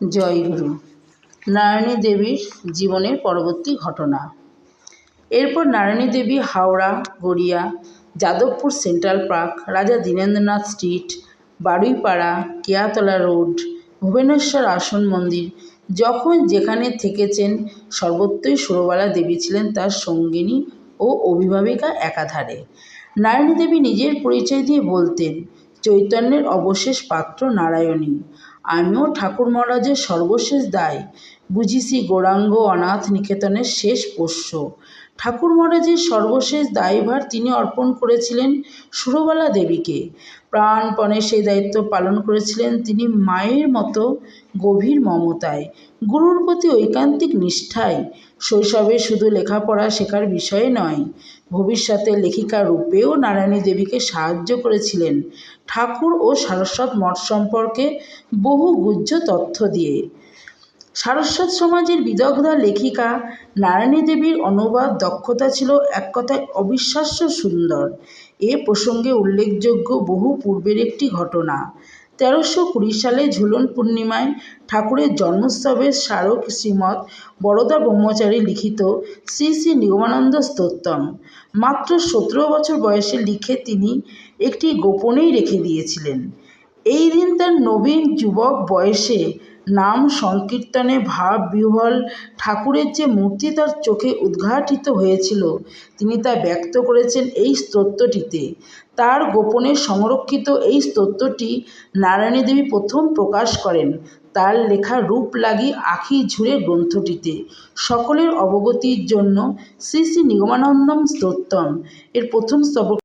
জয়গুরু। নারায়ণী দেবীর জীবনের পরবর্তী ঘটনা। এরপর নারায়ণী দেবী হাওড়া, গড়িয়া, যাদবপুর সেন্ট্রাল পার্ক, রাজা দীনেন্দ্রনাথ স্ট্রিট, বারুইপাড়া, কেয়াতলা রোড, ভুবনেশ্বর আসন মন্দির, যখন যেখানে থেকেছেন সর্বত্রই সুরবালা দেবী ছিলেন তার সঙ্গিনী ও অভিভাবিকা একাধারে। নারায়ণী দেবী নিজের পরিচয় দিয়ে বলতেন, চৈতন্যের অবশেষ পাত্র নারায়ণী। আমিও ঠাকুর মহারাজের সর্বশেষ দায়, বুঝিছি গৌরাঙ্গ অনাথ নিকেতনের শেষ পোষ্য। ঠাকুর মহারাজের সর্বশেষ দায়ভার তিনি অর্পণ করেছিলেন সুরবালা দেবীকে। প্রাণপণে সেই দায়িত্ব পালন করেছিলেন তিনি মায়ের মতো গভীর মমতায়, গুরুর প্রতি ঐকান্তিক নিষ্ঠায়। শৈশবে শুধু লেখাপড়া শেখার বিষয়ে নয়, ভবিষ্যতে লেখিকা রূপেও নারায়ণী দেবীকে সাহায্য করেছিলেন ঠাকুর ও সারস্বত মঠ সম্পর্কে বহু গুহ্য তথ্য দিয়ে। সারস্বত সমাজের বিদগ্ধা লেখিকা নারায়ণী দেবীর অনুবাদ দক্ষতা ছিল এক কথায় অবিশ্বাস্য সুন্দর। এ প্রসঙ্গে উল্লেখযোগ্য বহু পূর্বের একটি ঘটনা। 1320 সালে ঝুলন পূর্ণিমায় ঠাকুরের জন্মোৎসবের স্মারক শ্রীমৎ বরদা ব্রহ্মচারী লিখিত শ্রী শ্রী নিগমানন্দ স্তোত্রম মাত্র 17 বছর বয়সে লিখে তিনি একটি গোপনেই রেখে দিয়েছিলেন। এই দিন তার নবীন যুবক বয়সে নাম সংকীর্তনে ভাব বিহ্বল ঠাকুরের যে মূর্তি তার চোখে উদ্ঘাটিত হয়েছিল, তিনি তা ব্যক্ত করেছেন এই স্তোত্রটিতে। তার গোপনে সংরক্ষিত এই স্তোত্রটি নারায়ণী দেবী প্রথম প্রকাশ করেন তার লেখা রূপলাগি আঁখি ঝুড়ে গ্রন্থটিতে। সকলের অবগতির জন্য শ্রী শ্রী নিগমানন্দম স্তোত্রম এর প্রথম স্তবক